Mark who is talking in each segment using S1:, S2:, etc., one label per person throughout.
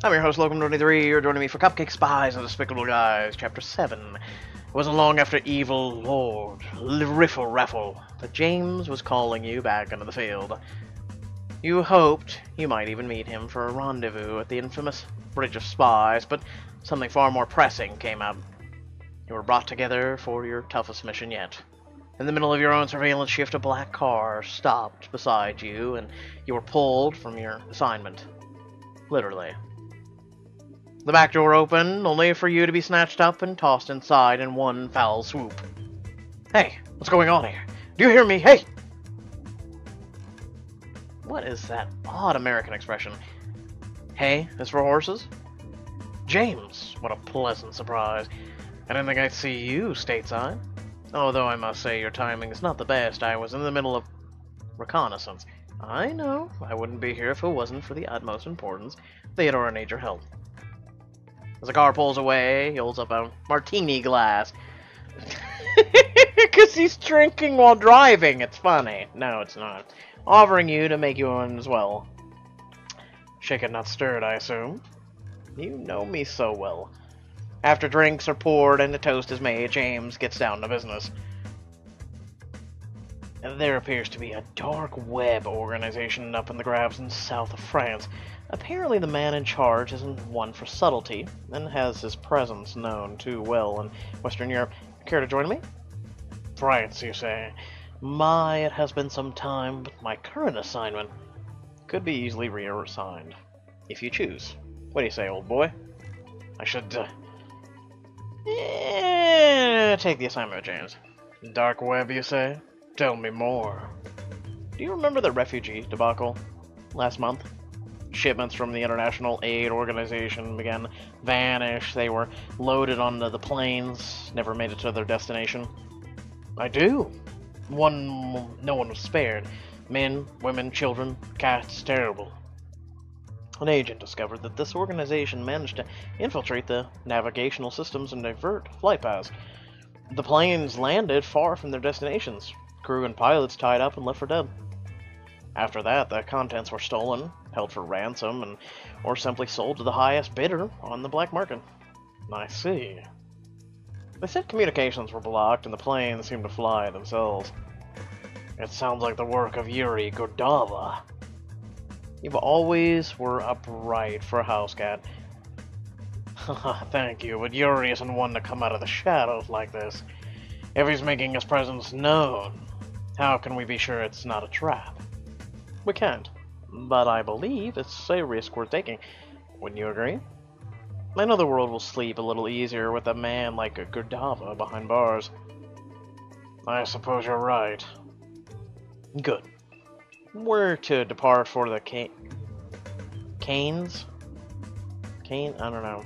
S1: I'm your host, Logan23. You're joining me for Cupcakes, Spies, and Despicable Guys, Chapter 7. It wasn't long after evil Lord Riffle Raffle that James was calling you back into the field. You hoped you might even meet him for a rendezvous at the infamous Bridge of Spies, but something far more pressing came up. You were brought together for your toughest mission yet. In the middle of your own surveillance shift, a black car stopped beside you, and you were pulled from your assignment. Literally. The back door opened, only for you to be snatched up and tossed inside in one foul swoop. Hey, what's going on here? Do you hear me? Hey! What is that odd American expression? Hey, is for horses? James, what a pleasant surprise. I didn't think I'd see you stateside. Although I must say your timing is not the best. I was in the middle of reconnaissance. I know, I wouldn't be here if it wasn't for the utmost importance. Theodore needs your help. As the car pulls away, he holds up a martini glass. Because he's drinking while driving. It's funny. No, it's not. Offering you to make you one as well. Shaken, not stirred, I assume. You know me so well. After drinks are poured and a toast is made, James gets down to business. There appears to be a dark web organization up in the graves in south of France. Apparently the man in charge isn't one for subtlety, and has his presence known too well in Western Europe. Care to join me? France, you say? My, it has been some time, but my current assignment could be easily reassigned, if you choose. What do you say, old boy? I should, take the assignment, James. Dark web, you say? Tell me more. Do you remember the refugee debacle last month? Shipments from the International Aid Organization began to vanish. They were loaded onto the planes, never made it to their destination. I do. No one was spared. Men, women, children, cats, terrible. An agent discovered that this organization managed to infiltrate the navigational systems and divert flight paths. The planes landed far from their destinations. Crew and pilots tied up and left for dead. After that, the contents were stolen, held for ransom, or simply sold to the highest bidder on the black market. I see. They said communications were blocked and the planes seemed to fly themselves. It sounds like the work of Yuri Gordava. You always were upright for a house cat. Thank you, but Yuri isn't one to come out of the shadows like this. If he's making his presence known, how can we be sure it's not a trap? We can't, but I believe it's a risk worth taking. Wouldn't you agree? I know the world will sleep a little easier with a man like a Gordava behind bars. I suppose you're right. Good. We're to depart for the Canes? Cane? I don't know.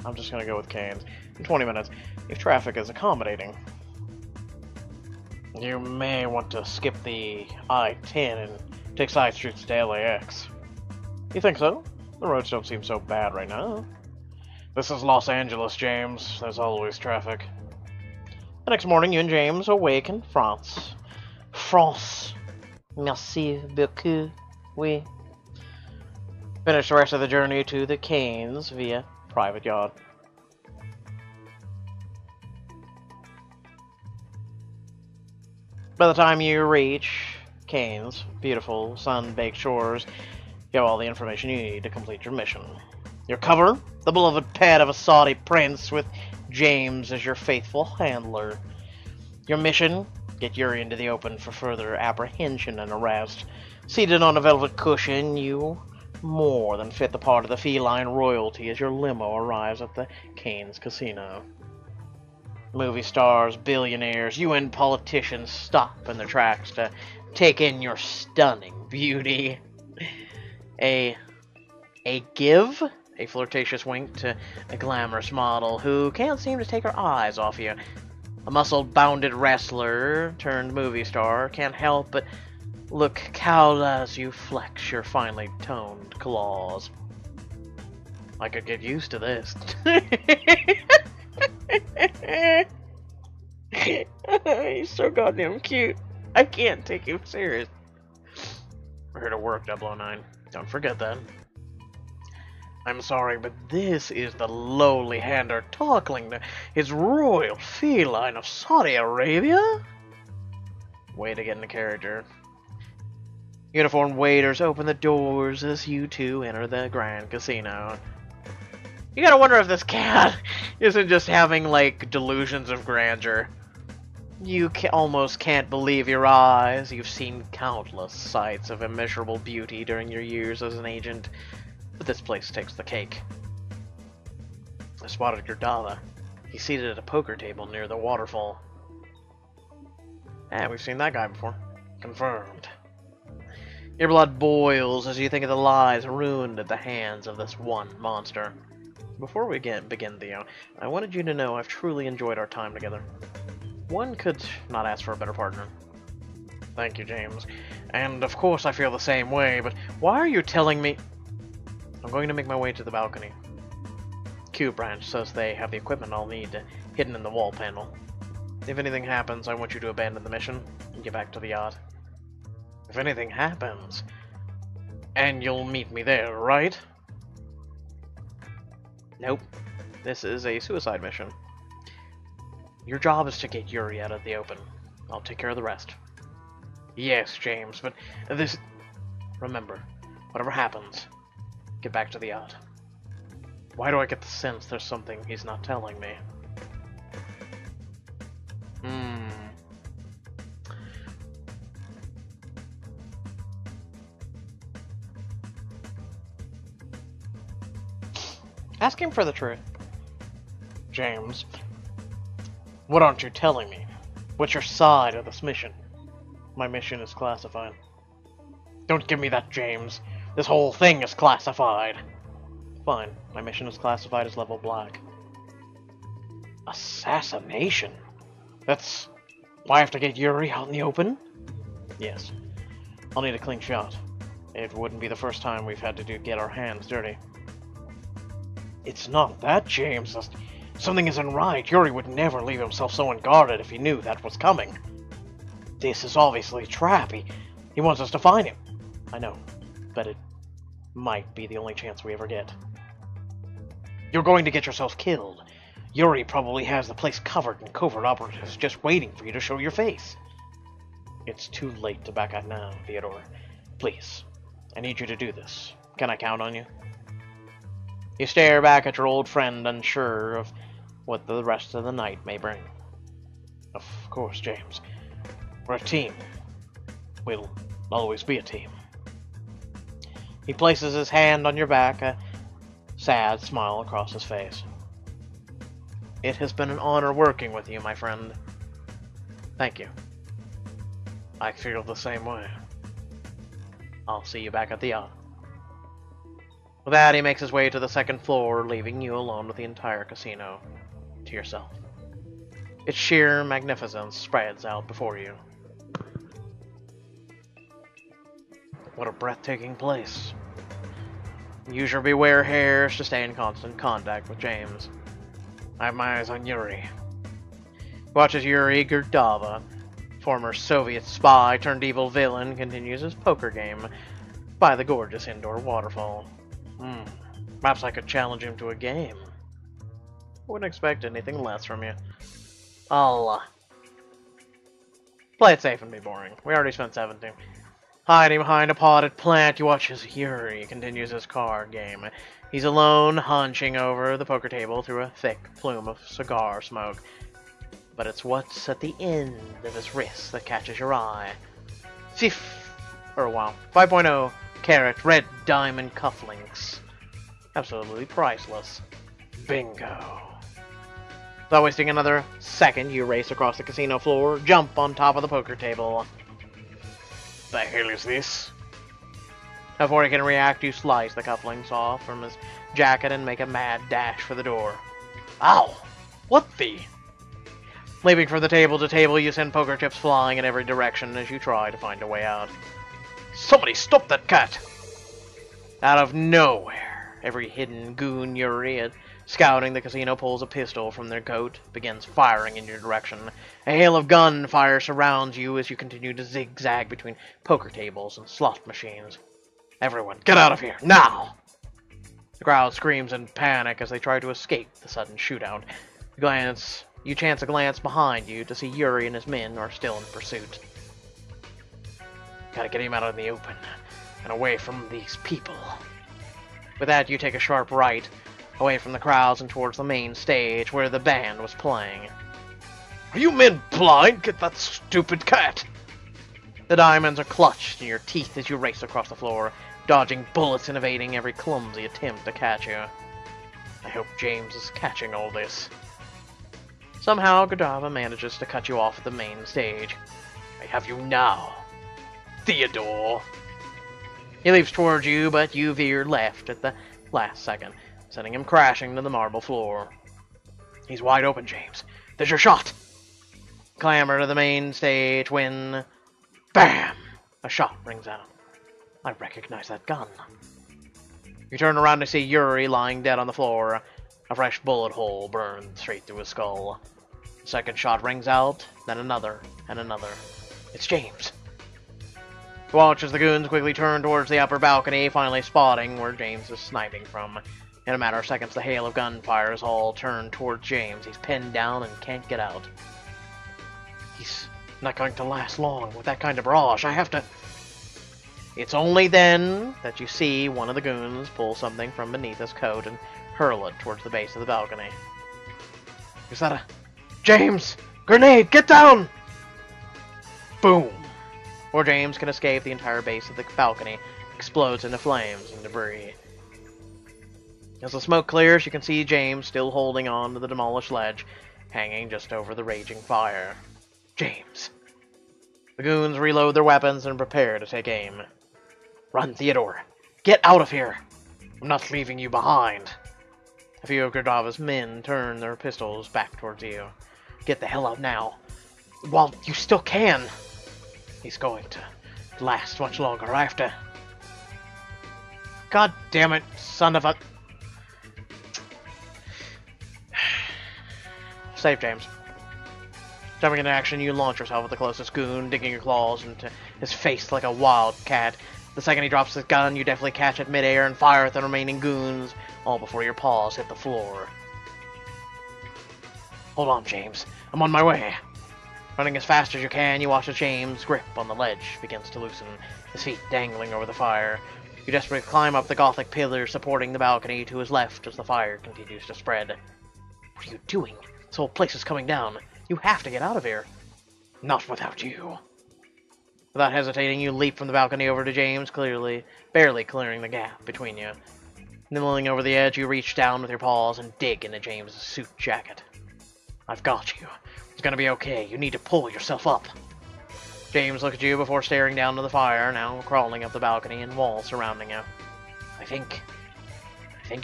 S1: I'm just gonna go with Canes. In 20 minutes, if traffic is accommodating. You may want to skip the I-10 and take side streets to LAX. You think so? The roads don't seem so bad right now. This is Los Angeles, James. There's always traffic. The next morning, you and James awake in France. France. Merci beaucoup. Oui. Finish the rest of the journey to the Canes via private yacht. By the time you reach Canes' beautiful sun-baked shores, you have all the information you need to complete your mission. Your cover, the beloved pet of a Saudi prince with James as your faithful handler. Your mission, get Yuri into the open for further apprehension and arrest. Seated on a velvet cushion, you more than fit the part of the feline royalty as your limo arrives at the Canes Casino. Movie stars, billionaires, UN politicians stop in their tracks to take in your stunning beauty. A flirtatious wink to a glamorous model who can't seem to take her eyes off you. A muscle-bounded wrestler turned movie star can't help but look cowed as you flex your finely toned claws. I could get used to this. He's so goddamn cute. I can't take him serious. We're here to work, 009. Don't forget that. I'm sorry, but this is the lowly hander talking to his royal feline of Saudi Arabia? Way to get into character. Uniformed waiters open the doors as you two enter the Grand Casino. You gotta wonder if this cat isn't just having, like, delusions of grandeur. You almost can't believe your eyes. You've seen countless sights of immeasurable beauty during your years as an agent, but this place takes the cake. I spotted Gurdava. He's seated at a poker table near the waterfall. We've seen that guy before. Confirmed. Your blood boils as you think of the lives ruined at the hands of this one monster. Before we begin, Theo, I wanted you to know I've truly enjoyed our time together. One could not ask for a better partner. Thank you, James. And of course I feel the same way, but why are you telling me... I'm going to make my way to the balcony. Q branch says they have the equipment I'll need hidden in the wall panel. If anything happens, I want you to abandon the mission and get back to the yacht. If anything happens... And you'll meet me there, right? Nope. This is a suicide mission. Your job is to get Yuri out of the open. I'll take care of the rest. Yes, James, but this... Remember, whatever happens, get back to the yacht. Why do I get the sense there's something he's not telling me? Ask him for the truth. James, what aren't you telling me? What's your side of this mission? My mission is classified. Don't give me that, James. This whole thing is classified. Fine, my mission is classified as level black. Assassination? That's why I have to get Yuri out in the open? Yes. I'll need a clean shot. It wouldn't be the first time we've had to get our hands dirty. It's not that, James. Something isn't right. Yuri would never leave himself so unguarded if he knew that was coming. This is obviously a trap. He wants us to find him. I know, but it might be the only chance we ever get. You're going to get yourself killed. Yuri probably has the place covered in covert operatives just waiting for you to show your face. It's too late to back out now, Theodore. Please, I need you to do this. Can I count on you? You stare back at your old friend, unsure of what the rest of the night may bring. Of course, James. We're a team. We'll always be a team. He places his hand on your back, a sad smile across his face. It has been an honor working with you, my friend. Thank you. I feel the same way. I'll see you back at the yacht. With that, he makes his way to the second floor, leaving you alone with the entire casino to yourself. Its sheer magnificence spreads out before you. What a breathtaking place. Use your beware hairs to stay in constant contact with James. I have my eyes on Yuri. Watches Yuri Gurdava, former Soviet spy turned evil villain, continues his poker game by the gorgeous indoor waterfall. Perhaps I could challenge him to a game. Wouldn't expect anything less from you. I'll play it safe and be boring. We already spent 17. Hiding behind a potted plant, you watch as Yuri continues his card game. He's alone, hunching over the poker table through a thick plume of cigar smoke. But it's what's at the end of his wrist that catches your eye. 5.0 carat red diamond cufflinks. Absolutely priceless. Bingo. Without wasting another second, you race across the casino floor, jump on top of the poker table. The hell is this? Before he can react, you slice the cufflinks off from his jacket and make a mad dash for the door. Ow! What the? Leaping from the table to table, you send poker chips flying in every direction as you try to find a way out. Somebody stop that cat! Out of nowhere, every hidden goon Yuri scouting the casino pulls a pistol from their coat, begins firing in your direction. A hail of gunfire surrounds you as you continue to zigzag between poker tables and slot machines. Everyone, get out of here, now! The crowd screams in panic as they try to escape the sudden shootout. You chance a glance behind you to see Yuri and his men are still in pursuit. Gotta get him out in the open and away from these people. With that, you take a sharp right, away from the crowds and towards the main stage where the band was playing. Are you men blind? Get that stupid cat! The diamonds are clutched in your teeth as you race across the floor, dodging bullets and evading every clumsy attempt to catch you. I hope James is catching all this. Somehow, Godiva manages to cut you off at the main stage. I have you now, Theodore. He leaps towards you, but you veer left at the last second, sending him crashing to the marble floor. He's wide open, James. There's your shot! Clamber to the main stage when... BAM! A shot rings out. I recognize that gun. You turn around to see Yuri lying dead on the floor. A fresh bullet hole burned straight through his skull. The second shot rings out, then another, and another. It's James. You watch as the goons quickly turn towards the upper balcony, finally spotting where James is sniping from. In a matter of seconds, the hail of gunfire is all turned towards James. He's pinned down and can't get out. He's not going to last long with that kind of barrage. I have to... It's only then that you see one of the goons pull something from beneath his coat and hurl it towards the base of the balcony. Is that a... James! Grenade! Get down! Boom! Before James can escape, the entire base of the balcony explodes into flames and debris. As the smoke clears, you can see James still holding on to the demolished ledge, hanging just over the raging fire. James. The goons reload their weapons and prepare to take aim. Run, Theodore! Get out of here! I'm not leaving you behind! A few of Godiva's men turn their pistols back towards you. Get the hell out now, while you still can! He's going to last much longer. I have to... God damn it, son of a... Save James. Jumping into action, you launch yourself at the closest goon, digging your claws into his face like a wildcat. The second he drops his gun, you deftly catch it midair and fire at the remaining goons, all before your paws hit the floor. Hold on, James. I'm on my way. Running as fast as you can, you watch as James' grip on the ledge begins to loosen, his feet dangling over the fire. You desperately climb up the Gothic pillar supporting the balcony to his left as the fire continues to spread. What are you doing? This whole place is coming down. You have to get out of here. Not without you. Without hesitating, you leap from the balcony over to James, barely clearing the gap between you. Nibbling over the edge, you reach down with your paws and dig into James' suit jacket. I've got you. It's gonna be okay. You need to pull yourself up. James looks at you before staring down to the fire, now crawling up the balcony and walls surrounding you. I think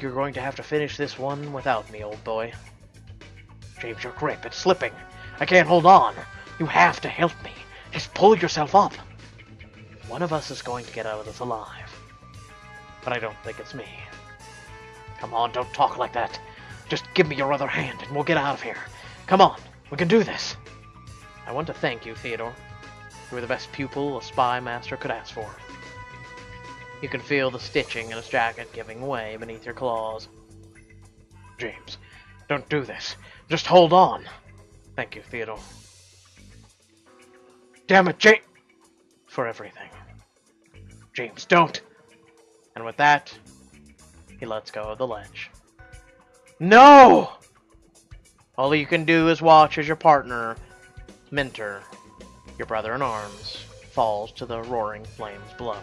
S1: you're going to have to finish this one without me, old boy. James, your grip, it's slipping. I can't hold on. You have to help me. Just pull yourself up. One of us is going to get out of this alive. But I don't think it's me. Come on, don't talk like that. Just give me your other hand and we'll get out of here. Come on, we can do this. I want to thank you, Theodore. You were the best pupil a spy master could ask for. You can feel the stitching in his jacket giving way beneath your claws. James, don't do this. Just hold on. Thank you, Theodore. Damn it, James! For everything. James, don't! And with that, he lets go of the ledge. No! All you can do is watch as your partner, mentor, your brother in arms, falls to the roaring flames below.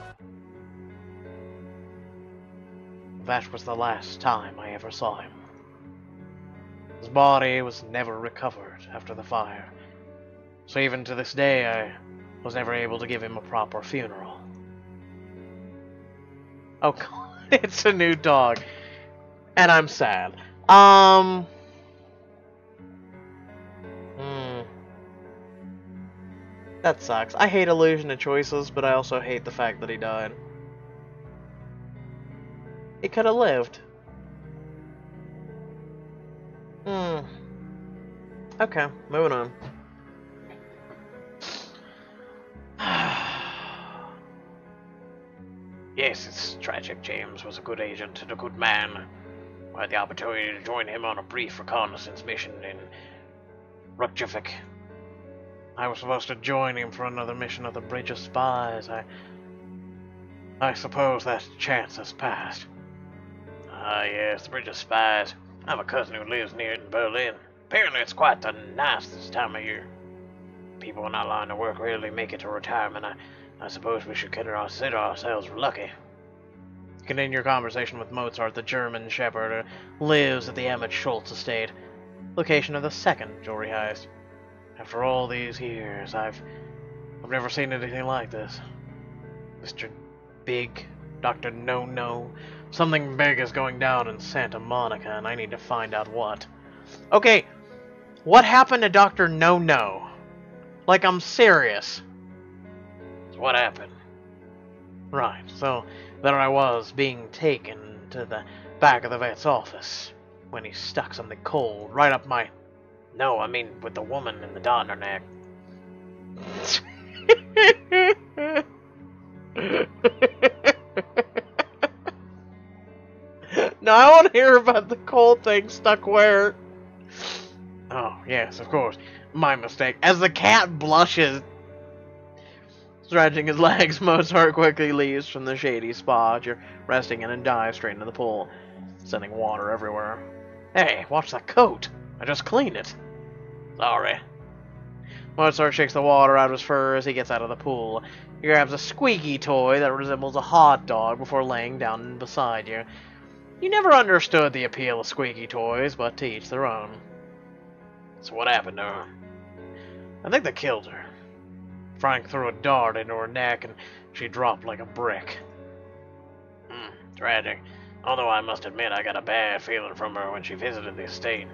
S1: That was the last time I ever saw him. His body was never recovered after the fire, so even to this day I was never able to give him a proper funeral. Oh, it's a new dog, and I'm sad. That sucks. I hate illusion of choices, but I also hate the fact that he died. He could have lived. Okay, moving on.
S2: Yes, it's tragic. James was a good agent and a good man. I had the opportunity to join him on a brief reconnaissance mission in Reykjavik.
S1: I was supposed to join him for another mission at the Bridge of Spies. I suppose that chance has passed.
S2: Ah, yes, the Bridge of Spies. I have a cousin who lives near it in Berlin. Apparently it's quite nice this time of year. People in our line of work rarely make it to retirement. I suppose we should consider ourselves lucky.
S1: Continue your conversation with Mozart, the German shepherd who lives at the Emmett Schultz estate, location of the second jewelry heist. After all these years, I've never seen anything like this. Mr. Big, Dr. No-No, something big is going down in Santa Monica, and I need to find out what. Okay, what happened to Dr. No-No? Like, I'm serious.
S2: What happened?
S1: Right, so there I was, being taken to the back of the vet's office, when he stuck something cold right up my...
S2: No, I mean with the woman in the dot in her neck.
S1: No, I want to hear about the cold thing stuck where... Oh, yes, of course. My mistake. As the cat blushes, stretching his legs, Mozart quickly leaves from the shady spot you're resting in and dives straight into the pool, sending water everywhere. Hey, watch that coat. I just cleaned it.
S2: Sorry.
S1: Mozart shakes the water out of his fur as he gets out of the pool. He grabs a squeaky toy that resembles a hot dog before laying down beside you. You never understood the appeal of squeaky toys, but to each their own.
S2: So what happened to her?
S1: I think they killed her. Frank threw a dart into her neck and she dropped like a brick.
S2: Tragic. Although I must admit I got a bad feeling from her when she visited the estate.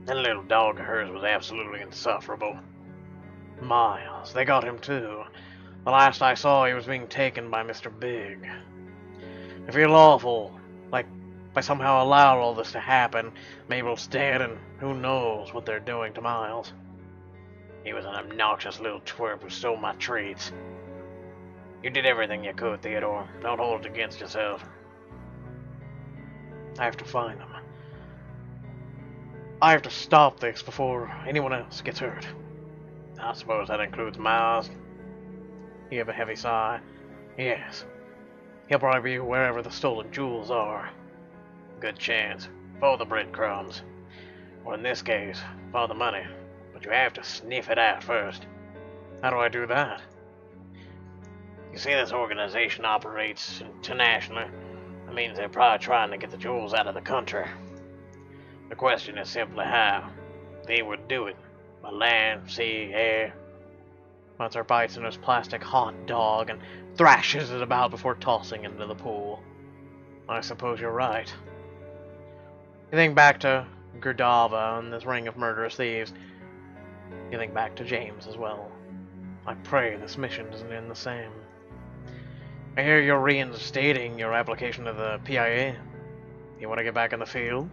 S2: That little dog of hers was absolutely insufferable.
S1: Miles, they got him too. The last I saw, he was being taken by Mr. Big. I feel awful, like I somehow allowed all this to happen. Mabel's dead, and who knows what they're doing to Miles.
S2: He was an obnoxious little twerp who stole my treats. You did everything you could, Theodore. Don't hold it against yourself.
S1: I have to find them. I have to stop this before anyone else gets hurt.
S2: I suppose that includes Miles.
S1: He gave a heavy sigh. Yes. He'll probably be wherever the stolen jewels are.
S2: Good chance. For the breadcrumbs. Or in this case, for the money. But you have to sniff it out first.
S1: How do I do that?
S2: You see, this organization operates internationally. That means they're probably trying to get the jewels out of the country. The question is simply how. They would do it. By land, sea, air.
S1: Mozart bites into his plastic hot dog and thrashes it about before tossing it into the pool. I suppose you're right. You think back to Gerdava and this ring of murderous thieves. You think back to James as well. I pray this mission doesn't end the same. I hear you're reinstating your application to the P.I.A. You want to get back in the field?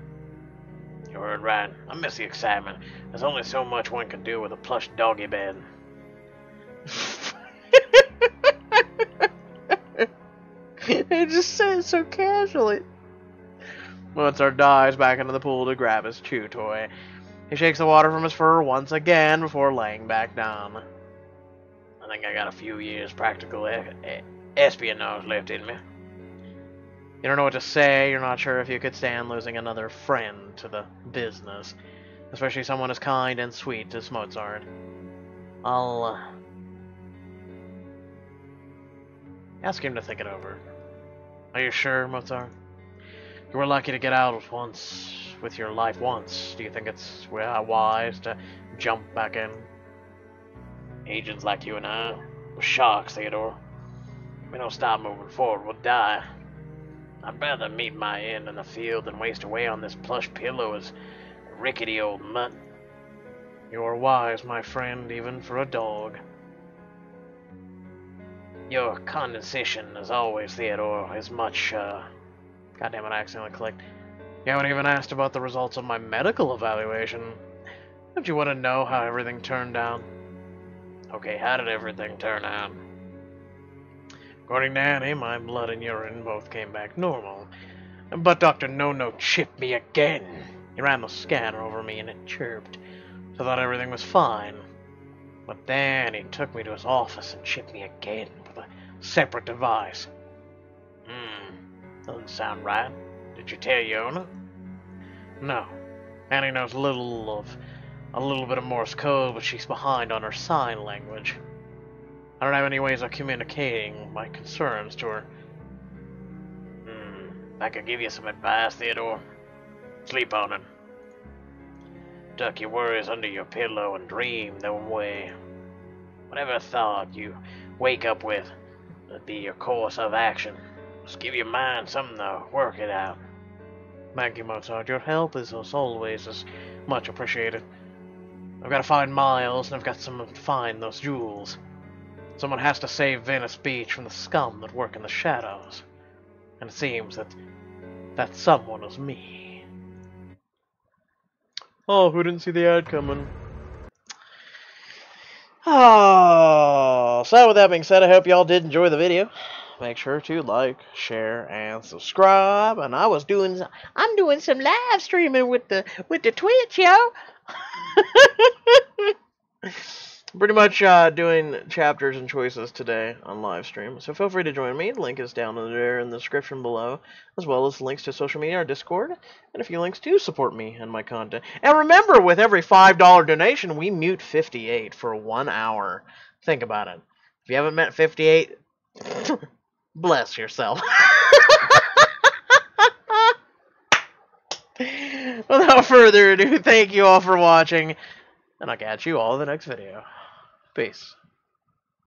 S2: You heard right. I miss the excitement. There's only so much one can do with a plush doggy bed.
S1: He just said it so casually. Mozart dives back into the pool to grab his chew toy. He shakes the water from his fur once again before laying back down.
S2: I think I got a few years practical espionage left in me.
S1: You don't know what to say. You're not sure if you could stand losing another friend to the business, especially someone as kind and sweet as Mozart. I'll ask him to think it over. Are you sure, Mozart? You were lucky to get out once with your life once. Do you think it's wise to jump back in?
S2: Agents like you and I, we're sharks, Theodore. If we don't stop moving forward, we'll die. I'd rather meet my end in the field than waste away on this plush pillow as rickety old mutt.
S1: You're wise, my friend, even for a dog.
S2: Your condescension, as always, Theodore, is much,
S1: Goddamn it, I accidentally clicked. You haven't even asked about the results of my medical evaluation. Don't you want to know how everything turned out?
S2: Okay, how did everything turn out?
S1: According to Annie, my blood and urine both came back normal. But Dr. No-No chipped me again. He ran the scanner over me and it chirped. So I thought everything was fine. But then he took me to his office and chipped me again with a separate device.
S2: Doesn't sound right. Did you tell Yona?
S1: No. Annie knows a little bit of Morse code, but she's behind on her sign language. I don't have any ways of communicating my concerns to her.
S2: I could give you some advice, Theodore. Sleep on it. Tuck your worries under your pillow and dream them away. Whatever thought you wake up with, that'd be your course of action. Just give your mind something to work it out.
S1: Thank you, Mozart. Your help is, as always, much appreciated. I've got to find Miles, and I've got to find those jewels. Someone has to save Venice Beach from the scum that work in the shadows. And it seems that someone is me. Oh, who didn't see the ad coming? Oh, so with that being said, I hope y'all did enjoy the video. Make sure to like, share, and subscribe. And I'm doing some live streaming with the Twitch, yo. Pretty much doing chapters and choices today on live stream. So feel free to join me. The link is down there in the description below, as well as links to social media, our Discord, and a few links to support me and my content. And remember, with every $5 donation, we mute 58 for 1 hour. Think about it. If you haven't met 58, bless yourself. Without further ado, thank you all for watching, and I'll catch you all in the next video. Peace.